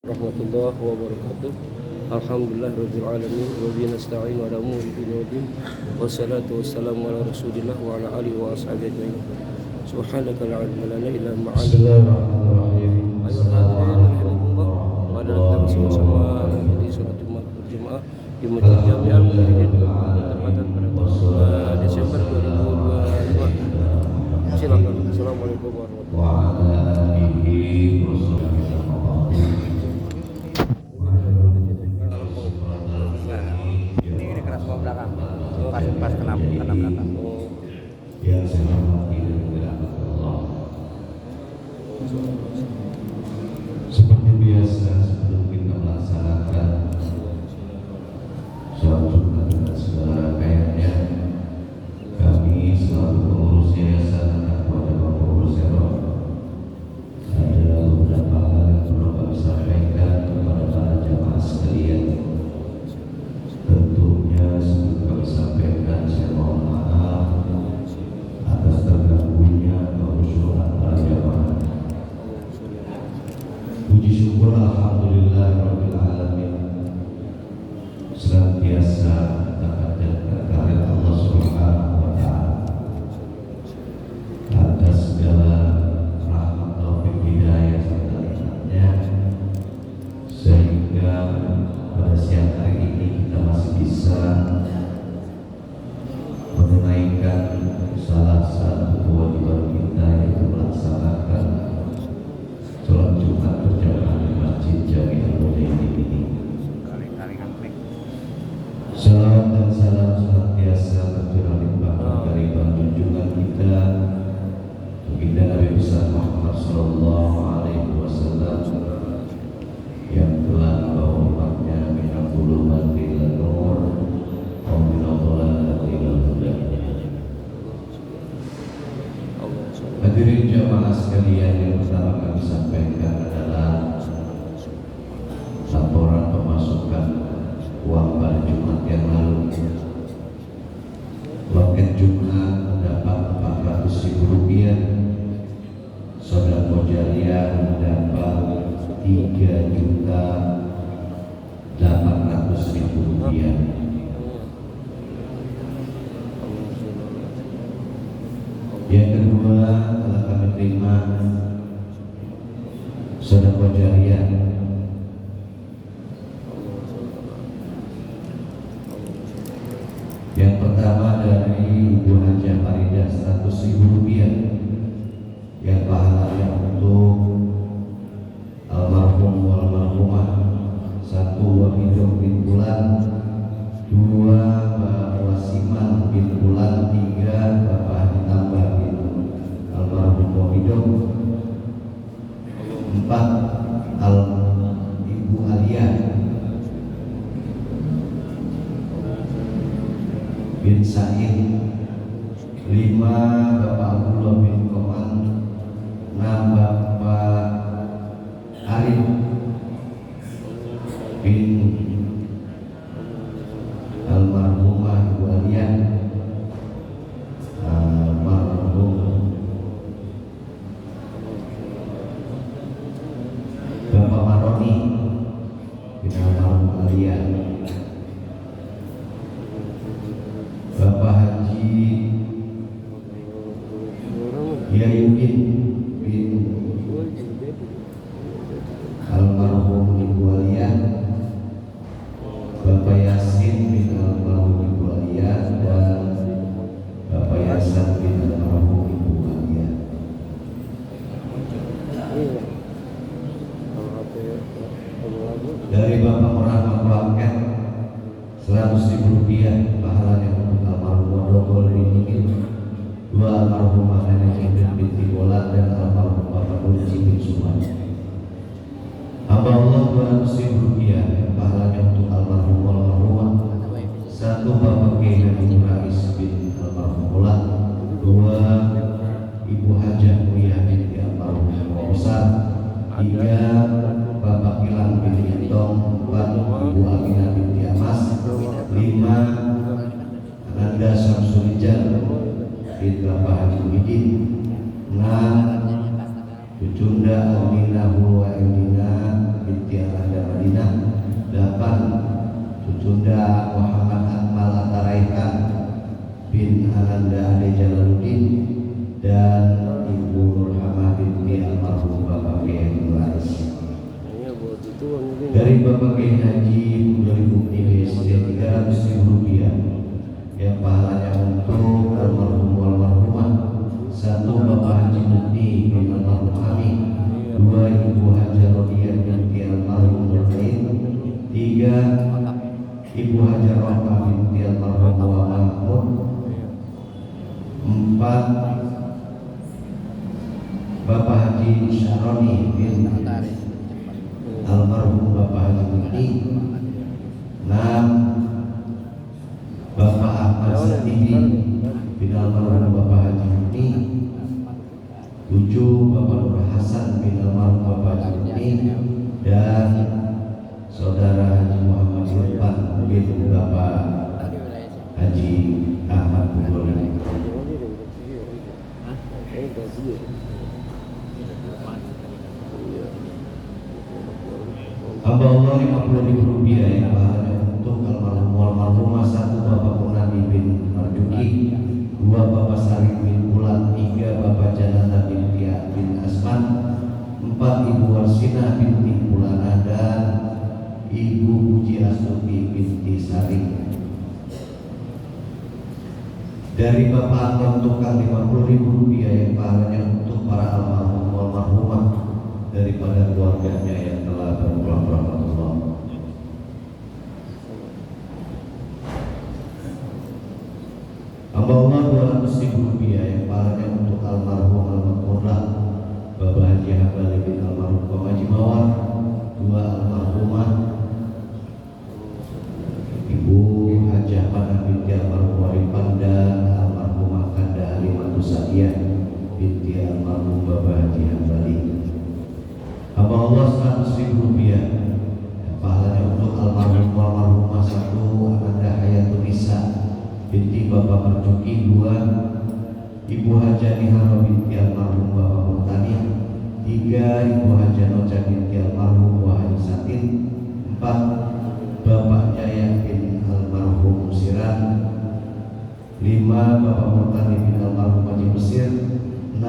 Warahmatullahi wabarakatuh. Alhamdulillahirabbil alamin wa bihi nasta'in ala umuri dunya waddin. Wassalatu wassalamu ala Rasulillah wa ala alihi wa ashabihi ajmain. Subhanaka la ilma lana illa ma 'allamtana. Ayyuhal hadirin rahimakumullah. Pada kita bersama di salat Jumat berjamaah di Masjid Jami'al Mujahidin bertepatan pada tanggal Desember 2025. Silakan. Assalamualaikum warahmatullahi wabarakatuh. Pas kena belakang. Yang saya hormati dan dimuliakan Allah. Seperti biasa sebelum kita melaksanakan sholat Jumat dengan segala rangkaiannya, kami selaku pengurus yayasan dan kepada Bapak Pengurus RW ada beberapa hal yang perlu kami sampaikan kepada para jamaah sekalian. Tentunya sebelum kami sampaikan, saya mohon maaf atas terganggunya kehusuan para jamaah. Puji syukur alhamdulillahirabbil alamin, senantiasa kita panjatkan kehadirat Allah Subhanahu wa taala atas segala rahmat taufik hidayah serta nikmatnya, sehingga pada siang hari ini kita masih bisa menunaikan salah satu kewajiban kita, yaitu melaksanakan sholat Jumat berjamaah di Masjid Jami'al Mujahidin ini. Salam dan salam senantiasa tercurah limpahkan dari junjungan kita Baginda Nabi besar Muhammad sallallahu alaihi wasallam yang telah membawa umatnya minal dhulumati ilan nur wa minadh dhalalati ilal huda. Hadirin jamaah sekalian, yang pertama kami sampaikan adalah laporan pemasukan uang pada Jumat yang lalu. Loket Jumat mendapat Rp400.000, sedekah jariah mendapat Rp3.800.000. Yang kedua, telah kami terima sedekah jariah yang pertama dari Ibu Hajah Farida Rp100.000 yang pahalanya untuk almarhum wal marhumah. 1 Wahidum bin Bulan, 2 Mbak Wasiman bin Bulan, 3 Bapak Haji Tambah bin almarhum Wahidum, 4 Ibu Alia bin Said, 5 Bapak Abdullah bin Koman, 6 Bapak Arif bin almarhumah Ibu Alia, almarhum Bapak Maroni bin almarhum Alia, Bapak Haji Yayudin bin almarhum Ibu Alia, Bapak Yasin bin almarhum Ibu Alia, dan Bapak Yasan bin almarhum Ibu Alia. Dari Bapak Rahmat Waket Rp100.000 pahalanya untuk almarhum Wadogol Riningin, 2 almarhumah Nenek Ingrid binti Bola, dan almarhum Bapak Kunci bin Suman. Hamba Allah Rp200.000 yang pahalanya untuk almarhum wal marhumah, 1 Bapak Kiai Haji Rais bin almarhum Bola, 2 Ibu Hajah Mulia binti almarhum Bapak Besar, 3 Bapak Kilang bin Intong, 4 Ibu Aminah binti Amas, 5 Ananda Samsulijal bin Bapak Haji Muhyiddin, 6 Cucunda Aminah Wa Elina binti Dari Bapak Kiai Haji 2000 SD 300.000 rupiah yang pahalanya untuk almarhum almarhumah. 1 Bapak Haji Mukti bin almarhum Amin, 2 Ibu Hajar Rodiah binti almarhum Nurzain, 3 Ibu Hajar Rohmah binti almarhum Mahmud, 4 Bapak Haji Syaroni bin almarhum Bapak Haji Mukti, 6 Bapak Ahmad Sadiqi bin almarhum Bapak Haji Mukti, 7 Bapak Nur Hasan bin almarhum Bapak Haji Mukti, dan Saudara Haji Muhammad Irfan bin Bapak Haji Ahmad Bugoli. Hamba Allah 50.000 rupiah yang pahalanya untuk almarhum almarhumah. 1 Bapak Munadi bin Marjuki, 2 Bapak Sarif bin Bulan, 3 Bapak Janata binti bin Asman, 4 Ibu Warsina binti Bulana, dan Ibu Puji Astuti binti Sari. Dari Bapak Anton Tukang 50.000 rupiah yang pahalanya untuk para almarhum almarhumah daripada keluarganya yang telah berpulang rahmatullah. Hamba Allah 200.000 rupiah yang pahalanya untuk almarhum almarhumah Bapak Haji Hambali bin almarhum Bapak Haji Mawar, 2 almarhumah Ibu Hajah Panah binti almarhum Waripan, dan almarhumah Kanda Halimatu Sa'iyah binti almarhum Bapak Haji Hambali. Hamba Allah 100.000 rupiah yang pahalanya untuk almarhum almarhumah 1 Ananda Hayatul Nisa binti Bapak Marjuki, 2 Ibu Hajah Nihara binti almarhum Bapak Murtani, 3 Ibu Hajah Noja binti almarhum Wahid Satin, 4 Bapak Jaya bin almarhum Siran, 5 Bapak Murtani bin almarhum Haji Mesir, 6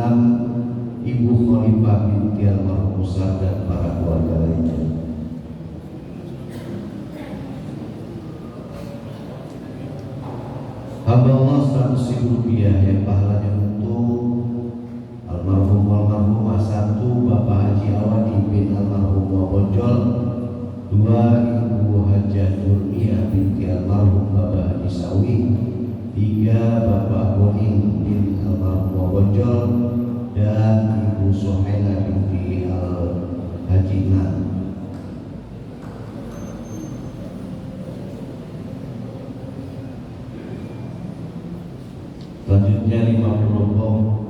Ibu Khalifah binti almarhum Musa, dan para keluarga lainnya. Hamba Allah 100.000 rupiah yang pahalanya untuk almarhum almarhumah. 1 Bapak Haji Awadi bin almarhum Wabojol, 2 Ibu Hajah Nurmia binti almarhum Bapak Haji Sawi, 3 Bapak Boning bin almarhum Wabojol, dan Ibu Sohaila binti Haji Nan. Selanjutnya 50 bom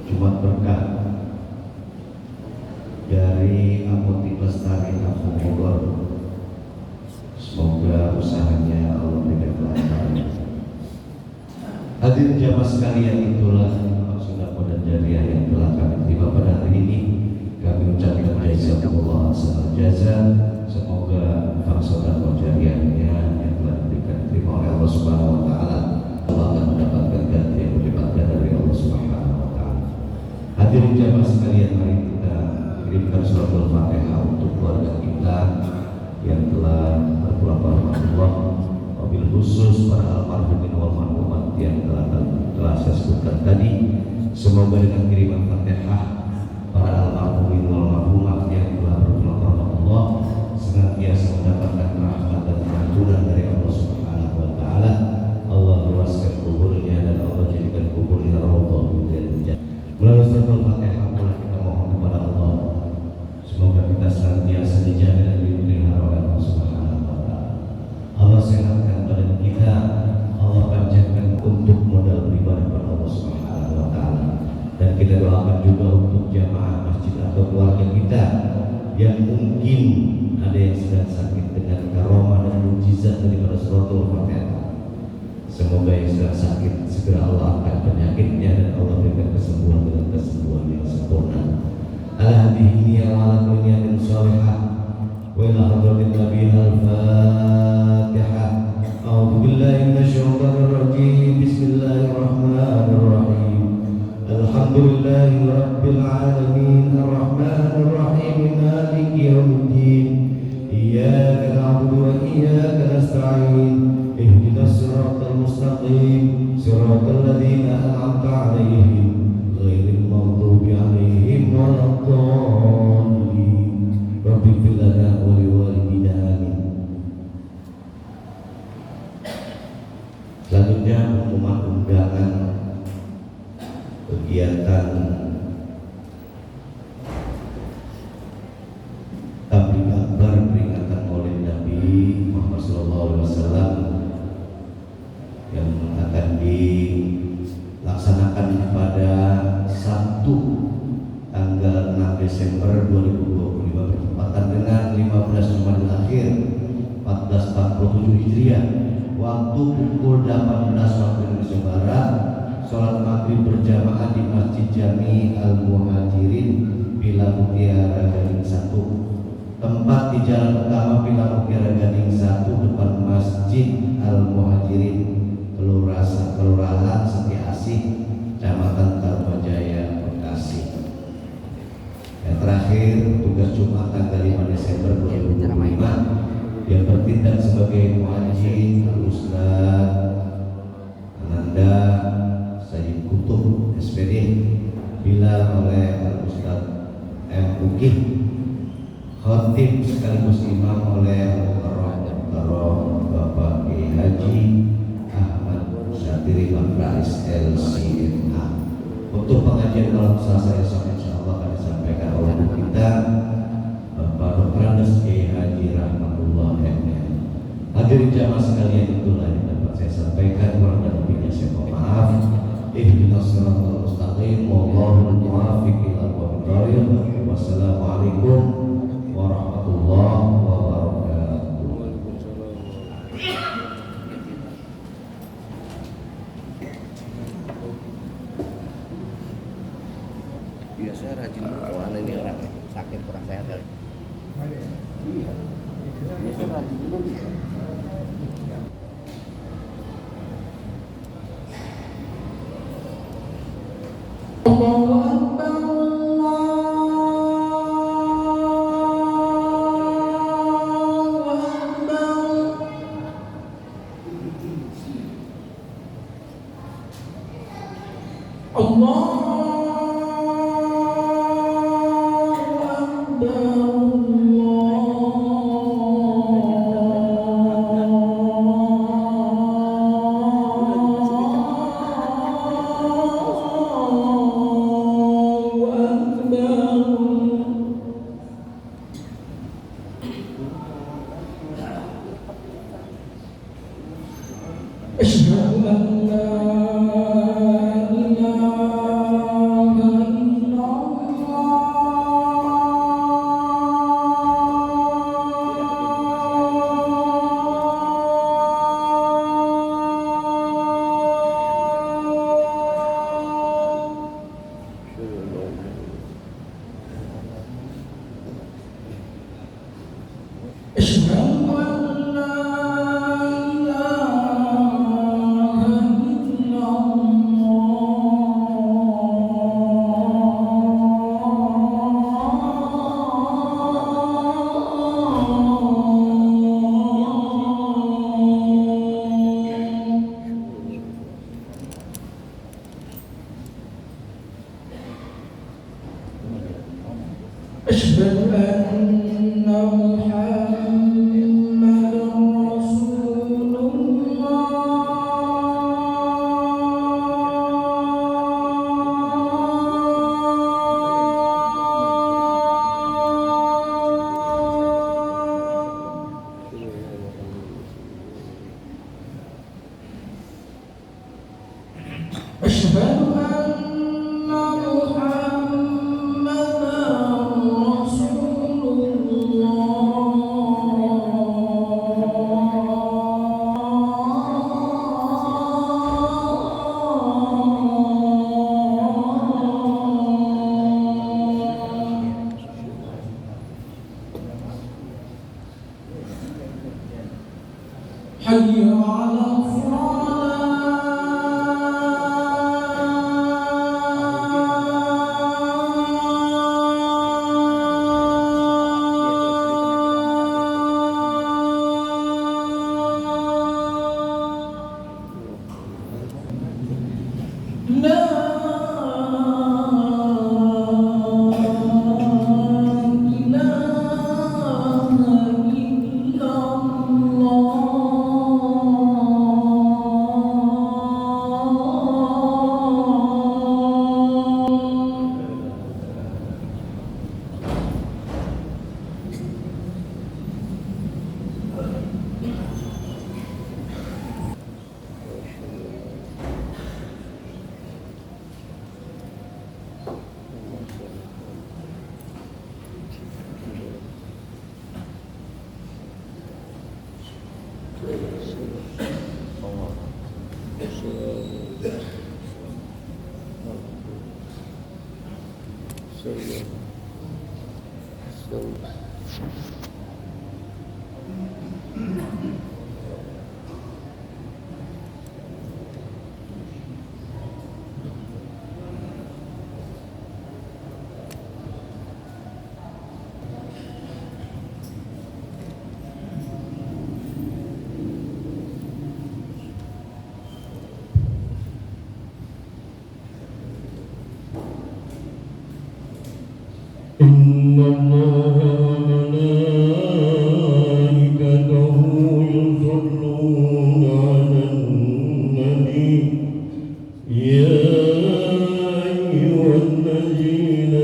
Jumat Berkah dari Amoti Lestari Kampung Bogor. Semoga usahanya Allah berikan kelancaran. Hadirin jamaah sekalian, itulah maksud dan jariah yang telah kami terima pada hari ini. Kami ucapkan jazakumullah khairan jazaa. Semoga faksa dan jariahnya yang telah diterima oleh Allah Subhanahu wa taala, Allah akan mendapatkan ganti yang berlipat dari Allah Subhanahu wa taala. Hadirin jamaah sekalian, mari kita kirimkan surat Al-Fatihah untuk keluarga kita yang telah berpulang rahmatullah, wabil khusus para almarhumin wal marhumat yang telah saya sebutkan tadi. Semoga dengan kiriman Fatihah para almarhumin wal marhumat yang telah berpulang rahmatullah senantiasa mendapatkan rahmat dan ampunan dari Allah Subhanahu wa taala. Allah luaskan kuburnya dan Allah jadikan kuburnya raudhah min riyadil jannah. Melalui surat Al-Fatihah pula kita mohon kepada Allah, semoga kita senantiasa dijaga dan dipelihara oleh Allah Subhanahu wa taala. Allah sehatkan badan kita, Allah panjangkan untuk modal beribadah kepada Allah Subhanahu wa taala. Dan kita doakan juga untuk jamaah masjid atau keluarga kita yang mungkin ada yang sedang sakit dengan karomah dan mukjizat daripada suratul Fatihah. Semoga yang sedang sakit segera Allah angkat penyakitnya dan Allah berikan kesembuhan dengan kesembuhan yang sempurna. Alhamdulillah wa ala kulli niyatin shalihah wa ila hadratin nabiy al-Fatihah. A'udzu billahi minasyaitonir rajim. Bismillahirrahmanirrahim. Alhamdulillahi rabbil alamin arrahmanir rahim maliki akan dilaksanakan pada Sabtu tanggal 6 Desember 2025 bertepatan dengan 15 Jumadil Akhir 1447 Hijriah. Waktu pukul 18 waktu Indonesia Barat. Sholat maghrib berjamaah di Masjid Jami Al-Muhajirin Villa Mutiara Gading 1. Tempat di Jalan Utama Villa Mutiara Gading 1 depan Masjid Al-Muhajirin, Kelurahan Setia Asih, Kecamatan Tarumajaya, Bekasi. Yang terakhir, tugas Jumat tanggal 5 Desember 2025 yang bertindak sebagai muadzin Al-Ustaz Ananda Sayyid Kutub SPD, bila oleh Al-Ustaz M. Uki, khotib sekaligus imam oleh Al-Mukarram Bapak Kiai Haji Ahmad Syatiri Makrais LCMA. Untuk pengajian malam Selasa esok insyaallah akan disampaikan oleh kita Bapak Dr. Andes Kiai Haji Rahmatullah MM. Hadirin jamaah sekalian, itulah yang dapat saya sampaikan, kurang dan lebihnya saya mohon maaf. Ihdinas siratal mustaqim, wallahul muwaffiq ila aqwamit thoriq. Wassalamualaikum warahmatullahi wabarakatuh. Biasa rajin orang ini orang sakit kurang sehat kali. Biasa rajin dulu. Allah إن الله وملائكته يصلون على النبي يا أيها الذين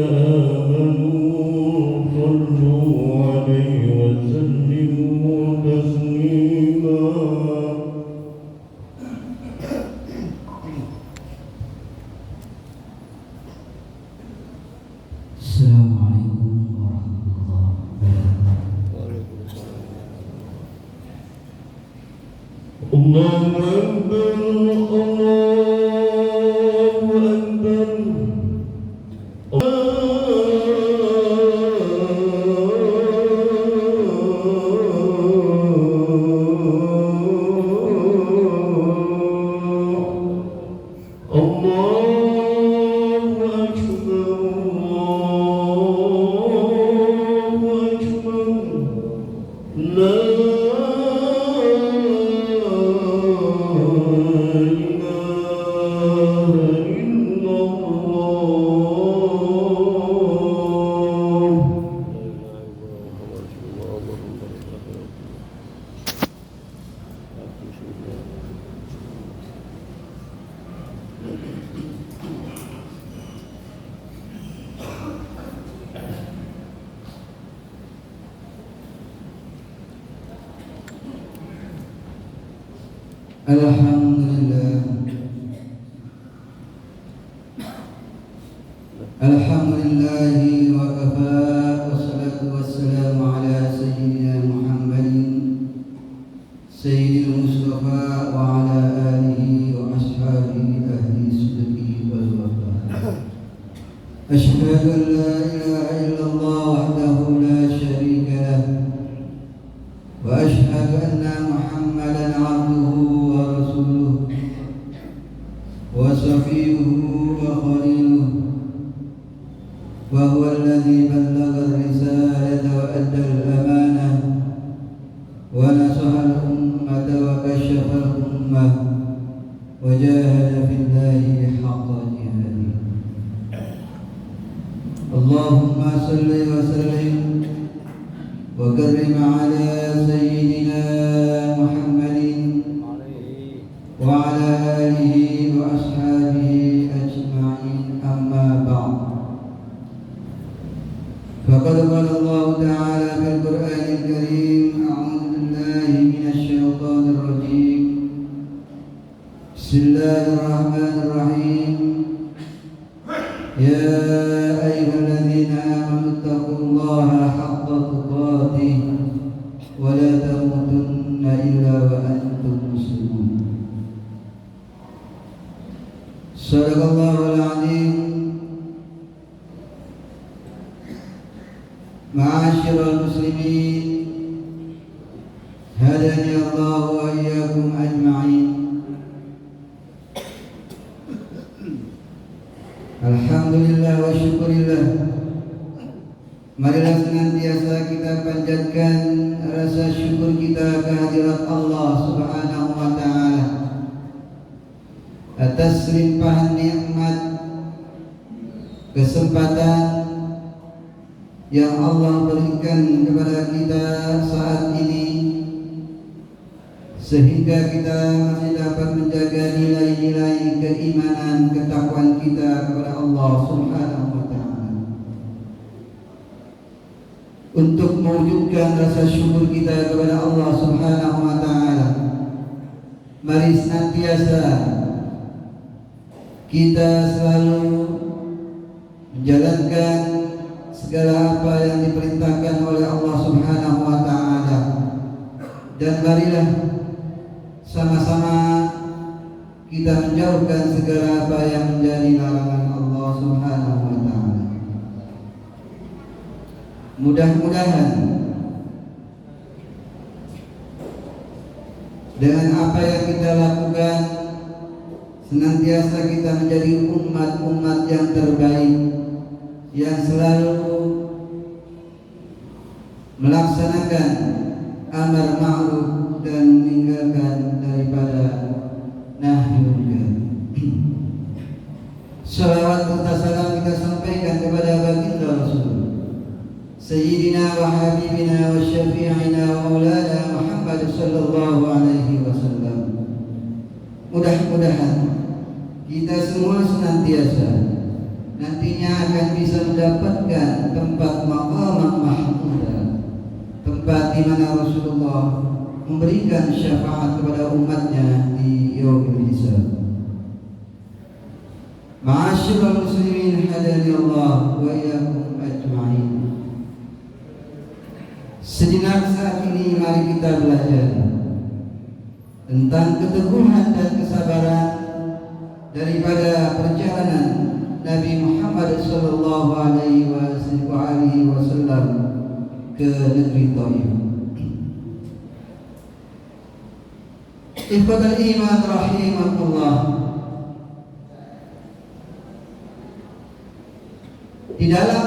آمنوا صلوا عليه وسلموا تسليما. Assalamualaikum warahmatullahi wabarakatuh. Allahu Akbar, Allahu Akbar. Alhamdulillah. Alhamdulillahi wa kafa, wassalatu wassalamu ala sayyidina Muhammadin sayyidil Mustafa wa ala alihi wa ashabihi ahli sidqi wal wafa. Asyhadu an la ilaha illallah wahdahu la syarika lah wa asyhadu anna Muhammadan abduhu وصفيه وخليله وهو الذي بلغ الرسالة وأدى الأمانة ونصح الأمة وكشف الأمة وجاهد في الله حق جهاده. اللهم صل وسلم وكرم على سيدنا محمد وعلى آله وأصحابه أجمعين. أما بعد، فقد قال الله تعالى في القرآن الكريم: أعوذ بالله من الشيطان الرجيم. بسم الله الرحمن الرحيم. يا أيها الذين آمنوا اتقوا الله حق تقاته ولا تموتن إلا وأنتم مسلمون. Sadaqallahul Azim. Ma'asyiral muslimin, hadani Allah wa iyyakum ajma'in. Alhamdulillah wa syukurillah. Marilah senantiasa kita panjatkan rasa syukur kita kehadirat Allah Subhanahu wa ta'ala atas limpahan nikmat kesempatan yang Allah berikan kepada kita saat ini, sehingga kita masih dapat menjaga nilai-nilai keimanan, ketakwaan kita kepada Allah Subhanahu wa ta'ala. Untuk mewujudkan rasa syukur kita kepada Allah Subhanahu wa ta'ala, mari senantiasa kita selalu menjalankan segala apa yang diperintahkan oleh Allah Subhanahu wa ta'ala, dan marilah sama-sama kita menjauhkan segala apa yang menjadi larangan Allah Subhanahu wa ta'ala. mudah-mudahan dengan apa yang kita lakukan senantiasa kita menjadi umat-umat yang terbaik yang selalu melaksanakan amar ma'ruf dan meninggalkan daripada nahi munkar. Salawat serta salam kita sampaikan kepada baginda Rasul Sayyidina wa Habibina wa Syafi'ina wa Maulana Muhammad sallallahu alaihi wasallam. Mudah-mudahan kita semua senantiasa nantinya akan bisa mendapatkan tempat maqam mahmudah, tempat di mana Rasulullah memberikan syafaat kepada umatnya di yaumil hisab. Ma'asyiral muslimin hadani Allah wa iyyakum ajma'in. Sejenak saat ini mari kita belajar tentang keteguhan dan kesabaran daripada perjalanan Nabi Muhammad sallallahu alaihi wasallam ke negeri Taif. Ikhwatal iman rahimakumullah. Di dalam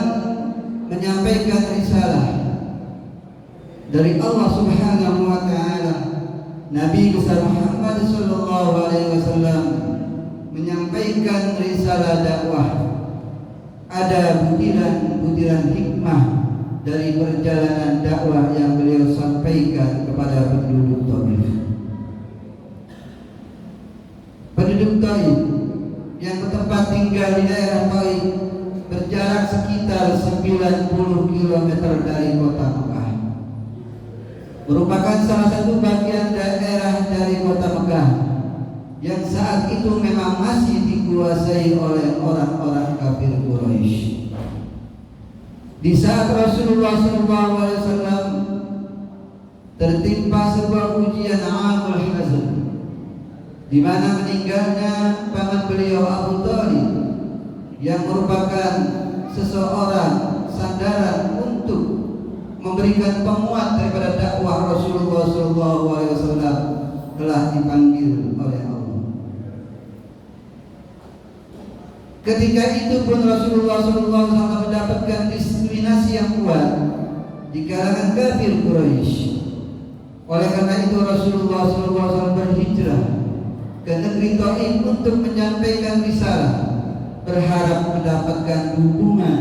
menyampaikan risalah dari Allah Subhanahu wa taala, Nabi besar Muhammad sallallahu alaihi wasallam menyampaikan risalah dakwah. Ada butiran-butiran hikmah dari perjalanan dakwah yang beliau sampaikan kepada penduduk Taif. Penduduk Taif yang bertempat tinggal di daerah Taif berjarak sekitar 90 km dari kota Mekah. Merupakan salah satu bagian daerah dari kota Mekah yang saat itu memang masih dikuasai oleh orang-orang kafir Quraisy. Di saat Rasulullah SAW tertimpa sebuah ujian Amul Hazan, di mana meninggalnya paman beliau Abu Thalib yang merupakan seseorang sandaran untuk memberikan penguat daripada dakwah Rasulullah SAW, telah dipanggil oleh Allah. Ketika itu pun Rasulullah SAW mendapatkan diskriminasi yang kuat di kalangan kafir Quraisy. Oleh karena itu Rasulullah SAW berhijrah ke negeri Taif untuk menyampaikan risalah, berharap mendapatkan dukungan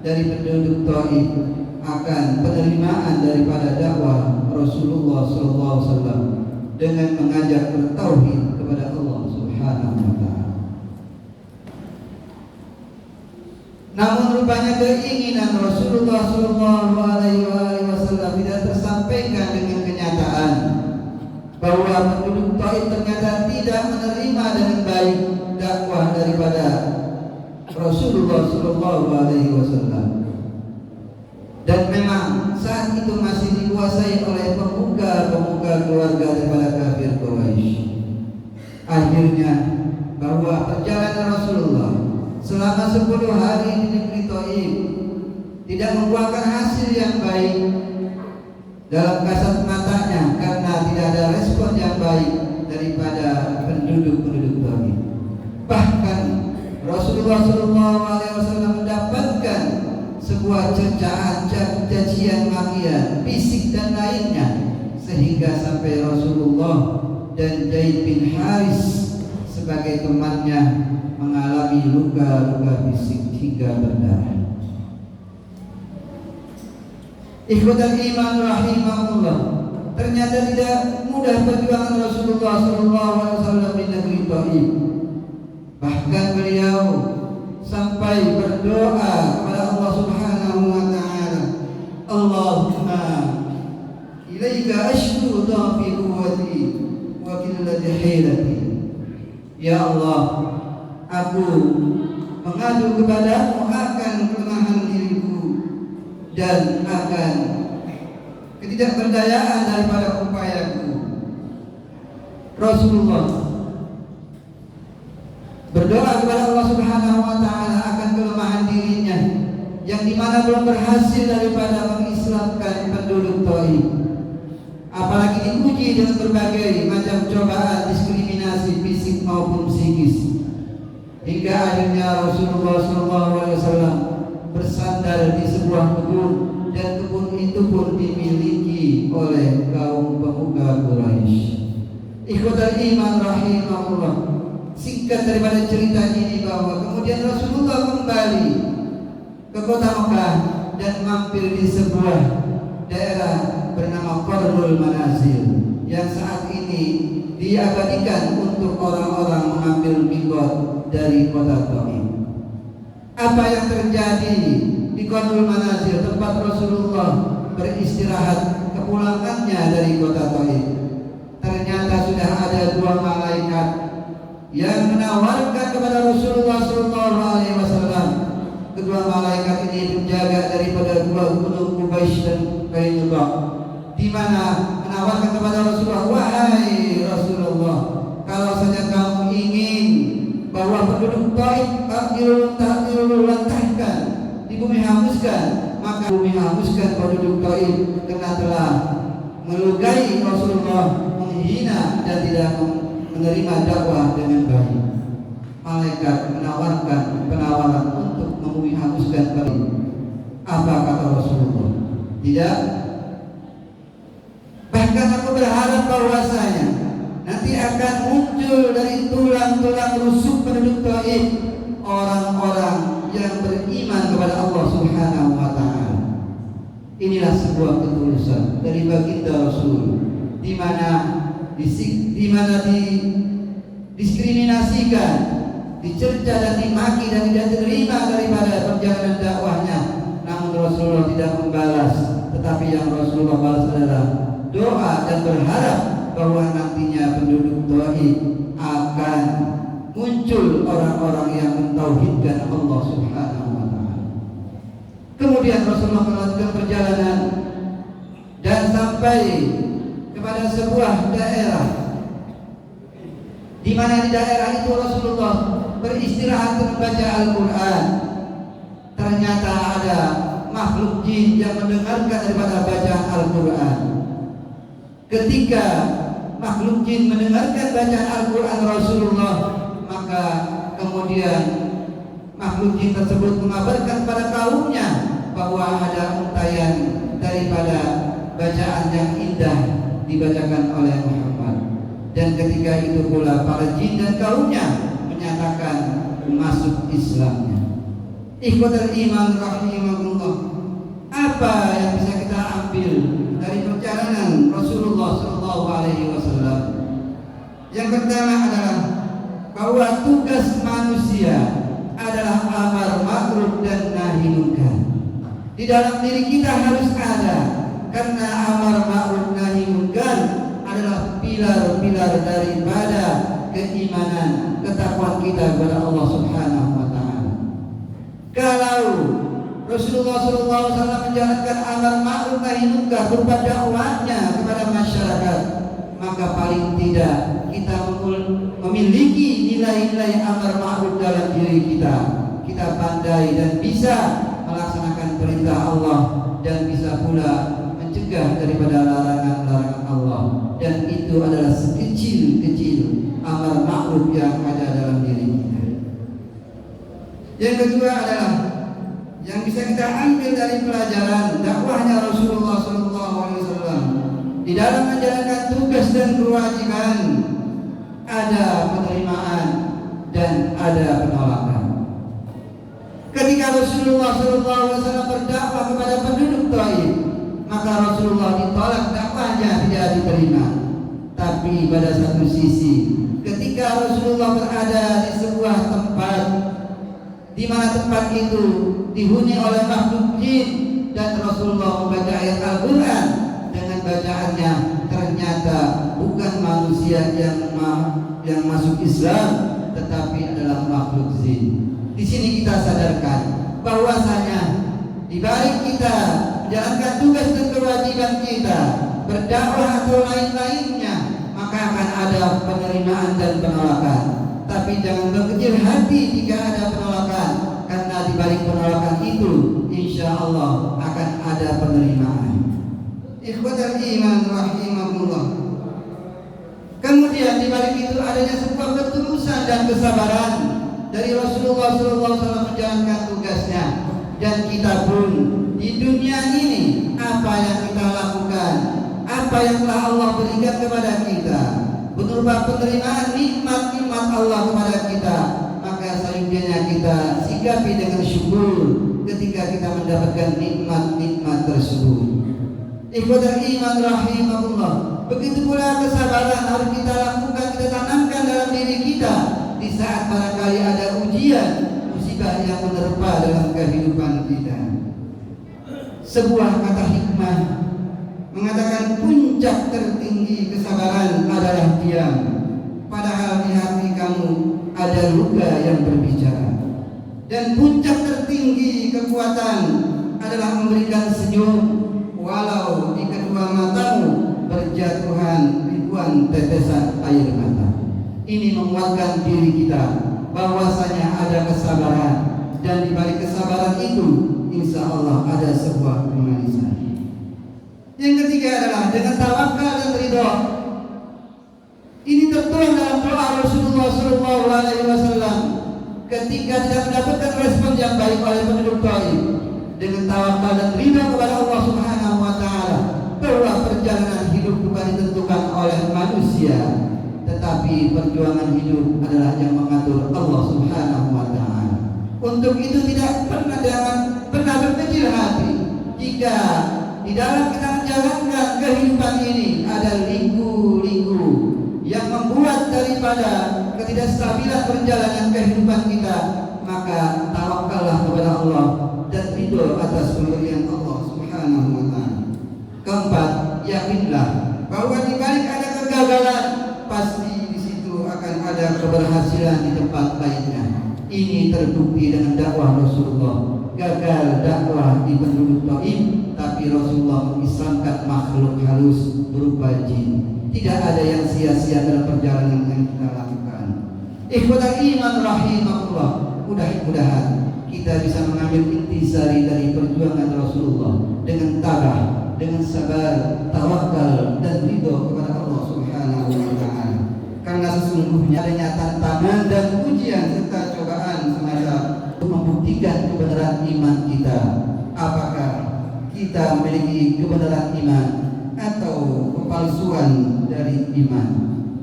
dari penduduk Taif akan penerimaan daripada dakwah Rasulullah SAW dengan mengajak bertauhid kepada Allah Subhanahu wa taala. Namun rupanya keinginan Rasulullah SAW tidak tersampaikan dengan kenyataan, bahwa penduduk Taif ternyata tidak menerima dengan baik dakwah daripada Rasulullah SAW. Dan memang saat itu masih dikuasai oleh pemuka-pemuka keluarga daripada kafir Quraisy. Akhirnya bahwa perjalanan Rasulullah selama 10 hari di negeri Taif tidak membuahkan hasil yang baik dalam kasat matanya, karena tidak ada respon yang baik daripada penduduk-penduduk Taif. Bahkan Rasulullah SAW mendapatkan sebuah cercaan, cacian, makian, bisik dan lainnya, sehingga sampai Rasulullah dan Zaid bin Haris sebagai temannya mengalami luka-luka fisik hingga berdarah. Ikhwatal iman rahimahullah, ternyata tidak mudah perjuangan Rasulullah SAW di negeri Taif. Bahkan beliau sampai berdoa kepada Allah Subhanahu wa taala, Allahumma ilaika ashku dhafi quwwati wa qillati hilati. Ya Allah, aku mengadu kepadamu akan kelemahan diriku dan akan ketidakberdayaan daripada upayaku. Rasulullah berdoa kepada Allah Subhanahu wa taala akan kelemahan dirinya yang yang dimana belum berhasil daripada mengislamkan penduduk Taif, apalagi diuji dengan berbagai macam cobaan, diskriminasi fisik maupun psikis, hingga akhirnya Rasulullah SAW bersandar di sebuah kebun, dan kebun itu pun dimiliki oleh kaum pemuka Quraisy. Ikhwatal iman rahimahullah, singkat daripada cerita ini bahwa kemudian Rasulullah kembali ke kota Mekah dan mampir di sebuah daerah bernama Qarnul Manazil yang saat ini diabadikan untuk orang-orang mengambil miqat dari kota Taif. Apa yang terjadi di Qarnul Manazil, tempat Rasulullah beristirahat kepulangannya dari kota Taif? Ternyata sudah ada dua malaikat yang menawarkan kepada Rasulullah SAW. Kedua malaikat ini menjaga daripada dua gunung Quraisy dan Qainuqa, di mana menawarkan kepada Rasulullah, wahai Rasulullah, kalau saja kamu ingin bahwa penduduk Taif diluluntahkan, di bumi hanguskan, maka bumi hanguskan penduduk Taif karena telah melukai Rasulullah, menghina dan tidak menerima dakwah dengan baik. Malaikat menawarkan penawaran untuk membumi hanguskan Taif. Apa kata Rasulullah? Tidak. Bahkan aku berharap bahwasanya nanti akan muncul dari tulang-tulang rusuk penduduk Taif orang-orang yang beriman kepada Allah Subhanahu wa taala. Inilah sebuah ketulusan dari baginda Rasul, di mana didiskriminasikan, dicerca dan dimaki dan tidak diterima daripada perjalanan dakwahnya. Namun Rasulullah tidak membalas, tetapi yang Rasulullah balas adalah doa dan berharap bahwa nantinya penduduk Taif akan muncul orang-orang yang mentauhidkan Allah Subhanahu wa taala. Kemudian Rasulullah melanjutkan perjalanan dan sampai kepada sebuah daerah, di mana di daerah itu Rasulullah beristirahat untuk membaca Al-Quran. Ternyata ada makhluk jin yang mendengarkan daripada bacaan Al-Quran. Ketika makhluk jin mendengarkan bacaan Al-Quran Rasulullah, maka kemudian makhluk jin tersebut mengabarkan pada kaumnya bahwa ada untayan daripada bacaan yang indah dibacakan oleh Muhammad. Dan ketika itu pula para jin dan kaumnya menyatakan masuk Islamnya. Ikhwatul iman rahimahullah, apa yang bisa kita ambil dari perjalanan Rasulullah SAW? Yang pertama adalah bahwa tugas manusia adalah amar ma'ruf dan nahi munkar. Di dalam diri kita harus ada, karena amar ma'ruf nahi munkar adalah pilar-pilar daripada keimanan, ketakwaan kita kepada Allah Subhanahu wa taala. Kalau Rasulullah SAW menjalankan amar ma'ruf nahi munkar berupa dakwahnya kepada masyarakat, maka paling tidak kita memiliki nilai-nilai amar ma'ruf dalam diri kita. Kita pandai dan bisa melaksanakan perintah Allah dan bisa pula mencegah daripada larangan-larangan Allah. Dan itu adalah sekecil-kecil amar ma'ruf yang ada dalam diri kita. Yang kedua adalah yang bisa kita ambil dari pelajaran dakwahnya Rasulullah SAW di dalam menjalankan tugas dan kewajiban, ada penerimaan dan ada penolakan. Ketika Rasulullah SAW berdakwah kepada penduduk Taif, maka Rasulullah ditolak dakwahnya, tidak diterima. Tapi pada satu sisi, ketika Rasulullah berada di sebuah tempat, di mana tempat itu dihuni oleh makhluk jin, dan Rasulullah membaca ayat Al-Quran, dengan bacaannya ternyata bukan manusia yang masuk Islam, tetapi adalah makhluk jin. Di sini kita sadarkan bahwasanya di balik kita menjalankan tugas dan kewajiban kita, berdakwah atau lain-lainnya, maka akan ada penerimaan dan penolakan. Tapi jangan berkecil hati jika ada penolakan, karena karena di balik penolakan itu insya Allah akan ada penerimaan. Ikhwatal iman rahimahullah. Kemudian di balik itu adanya sebuah ketulusan dan kesabaran dari Rasulullah SAW menjalankan tugasnya, dan kita pun di dunia ini apa yang kita lakukan, apa yang telah Allah berikan kepada kita berupa penerimaan nikmat-nikmat Allah kepada kita, maka seyogianya kita sikapi dengan syukur ketika kita mendapatkan nikmat-nikmat tersebut. Ikhwatal iman rahimahullah. Begitu pula kesabaran harus kita lakukan, kita tanamkan dalam diri kita di saat barangkali ada ujian, musibah yang menerpa dalam kehidupan kita. Sebuah kata hikmah mengatakan puncak tertinggi kesabaran adalah diam, padahal di hati kamu ada luka yang berbicara. Dan puncak tertinggi kekuatan adalah memberikan senyum, walau di kedua matamu berjatuhan ribuan tetesan air mata. Ini menguatkan diri kita bahwasanya ada kesabaran, dan di balik kesabaran itu insya Allah ada sebuah kemanisan. Yang ketiga adalah dengan tawakal dan ridho. Ini tertuang dalam doa Rasulullah SAW ketika tidak mendapatkan respon yang baik oleh penduduk Taif. Dengan tawakal dan ridho kepada Allah Subhanahu wa Ta'ala, bahwa perjalanan hidup bukan ditentukan oleh manusia, tetapi perjuangan hidup adalah yang mengatur Allah Subhanahu wa Ta'ala. Untuk itu tidak pernah berkecil hati jika di dalam kita menjalankan kehidupan ini ada liku-liku yang membuat daripada ketidakstabilan perjalanan kehidupan kita, maka tawakallah kepada Allah dan ridho atas pemberian Allah Subhanahu wa Ta'ala. Keempat, yakinlah bahwa di balik ada kegagalan, pasti di situ akan ada keberhasilan di tempat lainnya. Ini terbukti dengan dakwah Rasulullah. Gagal dakwah di penduduk Taif, tapi Rasulullah mengislamkan makhluk halus berupa jin. Tidak ada yang sia-sia dalam perjalanan yang kita lakukan. Ikhwatal iman rahimahullah. Mudah-mudahan kita bisa mengambil intisari dari perjuangan Rasulullah dengan tabah, dengan sabar, tawakal dan ridho kepada Allah Subhanahu wa Ta'ala. Karena sesungguhnya adanya tantangan dan ujian serta cobaan semacam untuk membuktikan kebenaran iman kita. Apakah kita memiliki kebenaran iman atau kepalsuan dari iman?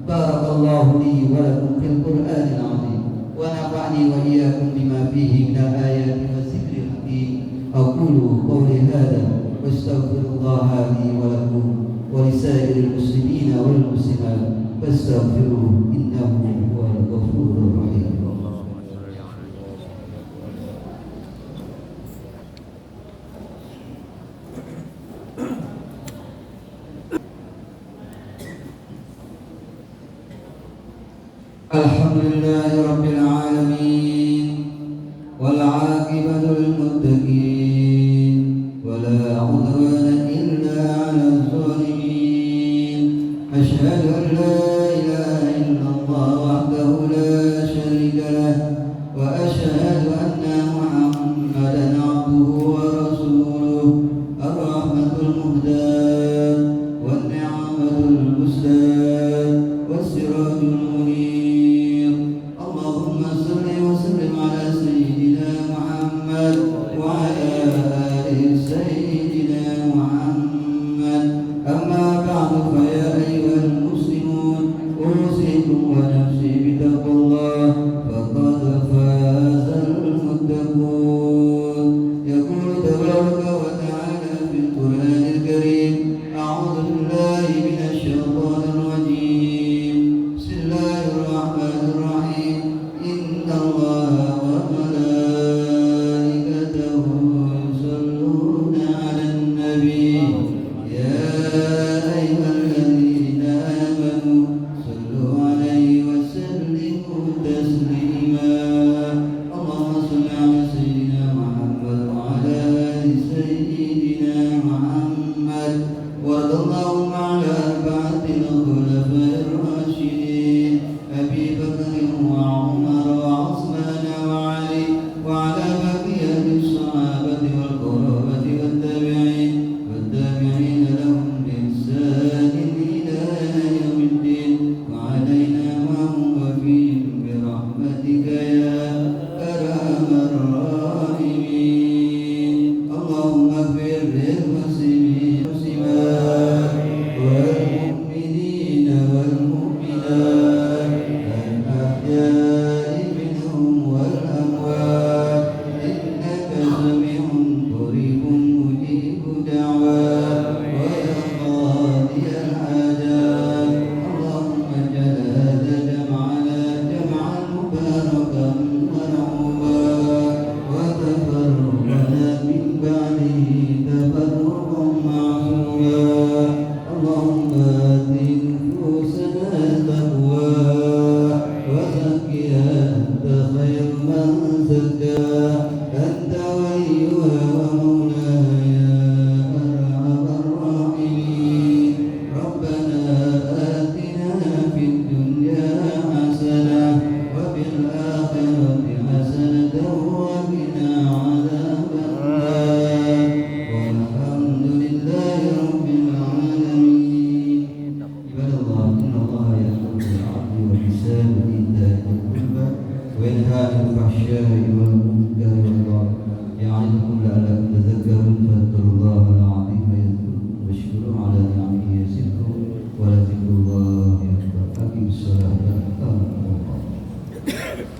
Barakallahu li wa lakum fil Qur'anil 'azim wa nafa'ni wa iyyakum bima fihi minal ayati wadzikril hakim. Aqulu qawli hadza wa astaghfirullaha li wa lakum wa lisairil muslimina wal muslimat fastaghfiruhu innahu huwal ghafurur rahim. Alhamdulillahi rabbil alamin wal 'aqibatu lil muttaqin wala 'udwana illa 'alal zalimin. Asyhadu an la ilaha illallah wahdahu la syarika lah wa asyhadu anna Muhammadan 'abduhu wa rasuluh ar-rahmatul muhdad wan ni'matul musdad was sirajul munir. Allahumma salli wa sallim ala sayyidina Muhammad wa ala ali sayyidina Muhammad. Amma ba'du, fa ya ayyuhal muslimun usikum wa nafsi bitaqwallah faqad fazal muttaqun. Yaqulu tabaraka wa ta'ala fil Qur'anil karim, a'udzu billahi minasy syaithanir rajim. Bismillahirrahmanirrahim. Innallaha wa malaikatahu yusholluna 'alan nabi ya ayyuhalladzina amanu shallu 'alaihi wa sallimu taslima. Allahumma shalli 'ala sayyidina Muhammad wa 'ala ali sayyidina Muhammad warḍallahu 'ala arba'atil khulafa'ir rasyidin Abi Bakr wa Umar wa Utsman wa Ali wa 'ala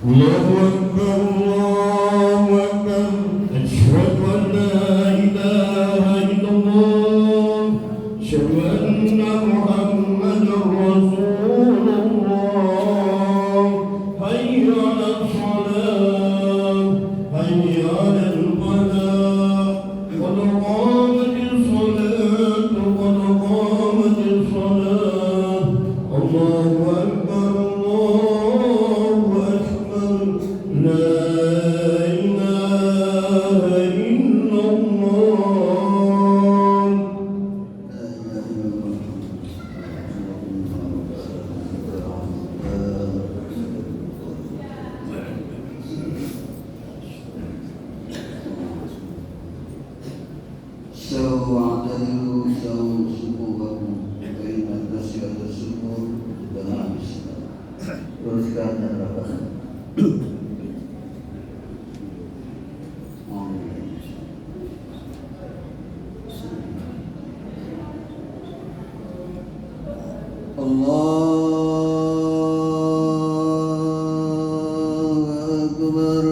الله أكبر الله أكبر أشهد أن لا إله إلا الله أشهد أن محمدا رسول الله حي على الصلاة حي على الفلاح قد قامت الصلاة قد قامت الصلاة الله أكبر الله أكبر لا إله إلا الله Sawa'adalu sawu subuhakum Baina tasyadu subuh dan habis. Teruskan dan rapat. Allahu Akbar.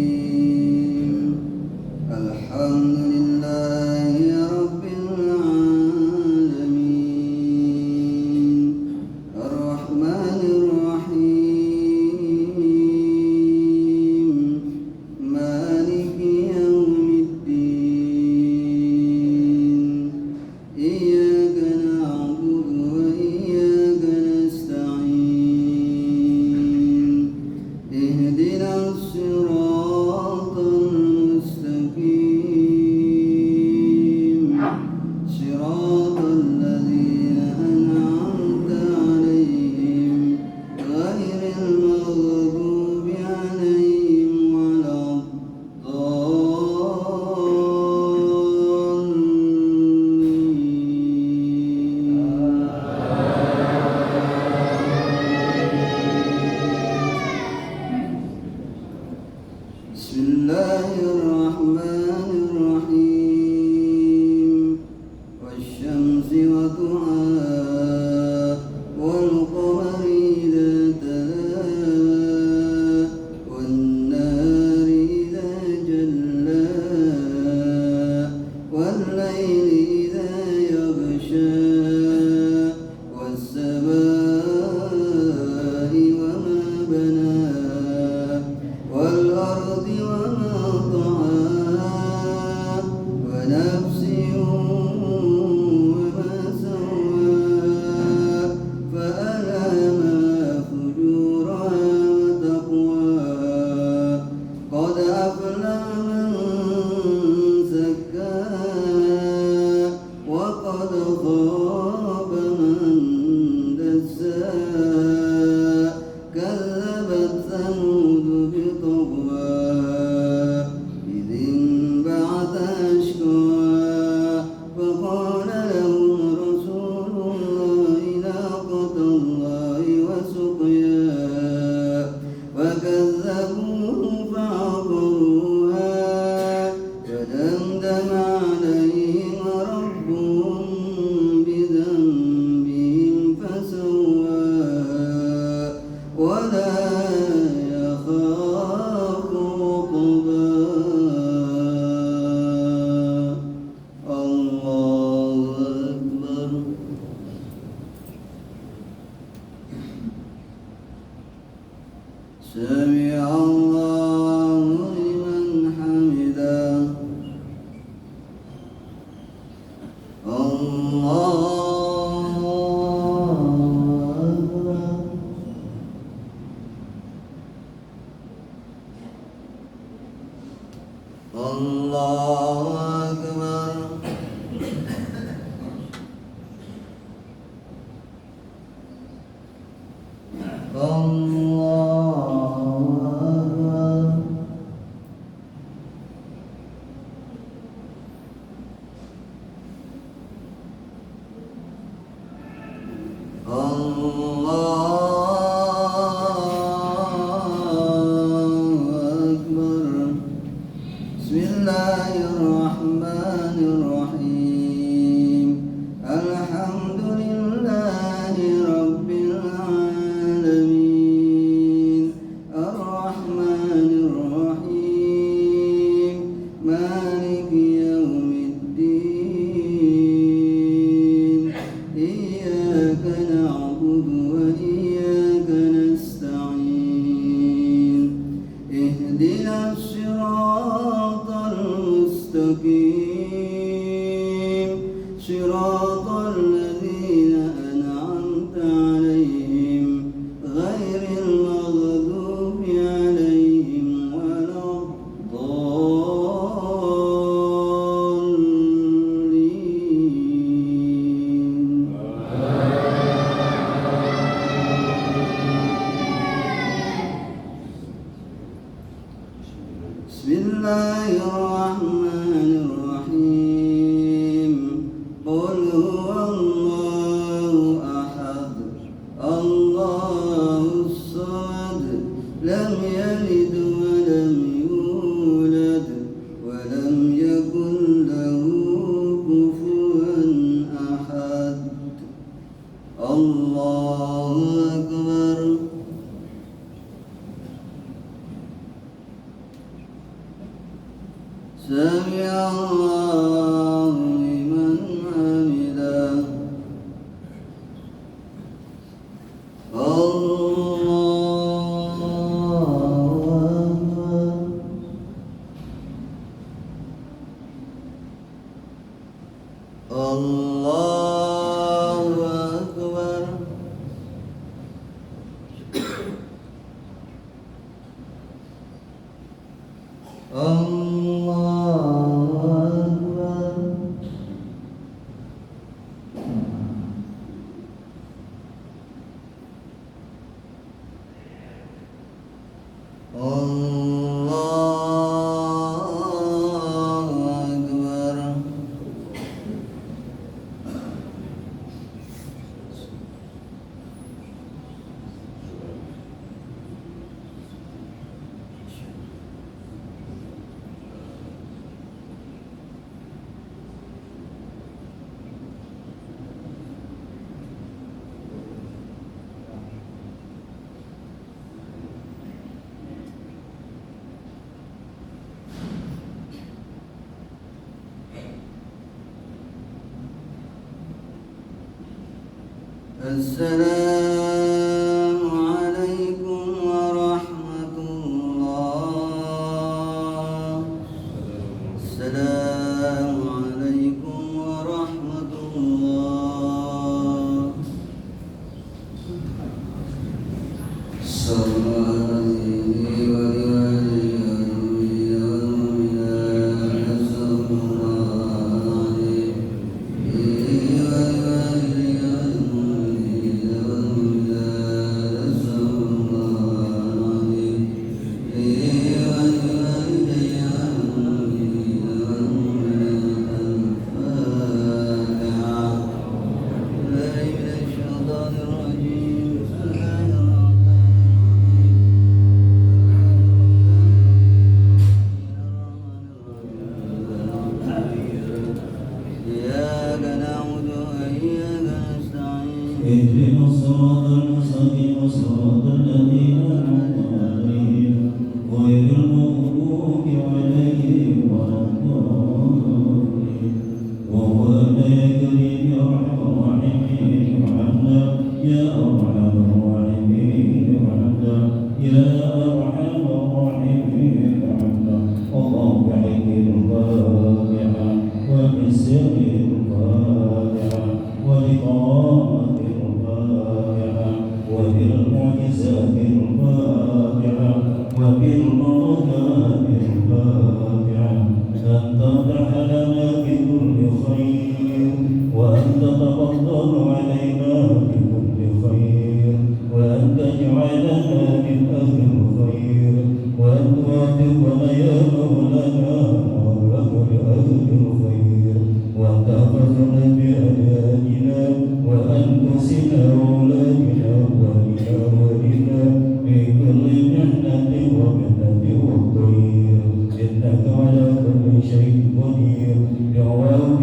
Bismillahirrahmanirrahim. Alhamdulillahi rabbil alamin. Ar-Rahmanir Rahim. Maliki yaumiddin. Iyyaka na'budu wa iyyaka nasta'in. Ihdinas siratal mustaqim. Siratal ladzina an'amta 'alaihim ghairil maghdubi 'alaihim waladdallin. Bismillahirrahmanirrahim. Wasyamsi wa duhaa wal qamari idza talaa wan nahari idza jallaa wal laili idza yaghshaa was samaa'i wa ma banaa wal ardi wa ma طعاها ونفس وما سواها فألهمها فجورها وتقواها قد أفلح من زكاها وقد خاب من دساها كذبت ثمود بطغواها إذ انبعث أشقاها فقال لهم رسول الله ناقة الله وسقياها فكذبوه فعقروها فدمدم عليهم ربهم بذنبهم فسواها ولا يخاف عقباها. الله أكبر. سمع الله لمن حمده. الله أكبر. الله أكبر. الله صراط الذين أنعمت عليهم غير المغضوب عليهم ولا الضالين. بسم الله الرحمن الرحيم. قل هو الله أحد الله الصمد لم يلد ولم يولد ولم يكن له كفوا أحد. الله أكبر. سمع الله لمن حمده. الله أكبر. الله أكبر. السلام عليكم ورحمة الله. السلام عليكم ورحمة الله. اهدنا الصراط المستقيم صراط الذين أنعمت عليهم غير المغضوب عليهم ولا الضالين. وهو يا كريم يا أرحم الراحمين ارحمنا يا أرحم الراحمين ارحمنا يا أرحم الراحمين ارحمنا. اللهم بعلم الفاتحة وبسر الفاتحة وبقراءة الفاتحة وبالمعجزات الفاتحة وبالبركات الفاتحة أن تفتح لنا بكل خير وأن تتفضل علينا بكل خير وأن تجعلنا من أهل الخير وأن توفقنا يا مولانا وأهل الخير وأن تحفظنا بأولادنا وأنفسنا وأولادنا وأولادنا من كل محنة ومنة وضير إنك على كل شيء قدير. دعواك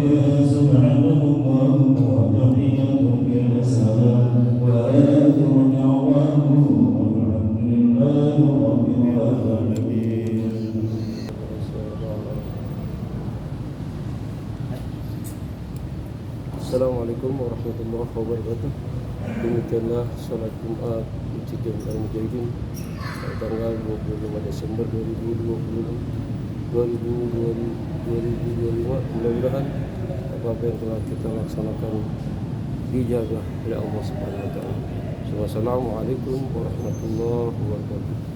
سبحان الله وتحيتهم بالسلام وآخر دعواهم الحمد لله رب العالمين. Assalamualaikum warahmatullahi wabarakatuh. Demikianlah salat Jumat Masjid Al-Mujahidin tanggal 25 Desember 2025. Mudah-mudahan apa yang telah kita laksanakan dijabah oleh Allah Subhanahu wa taala. Wassalamualaikum warahmatullahi wabarakatuh.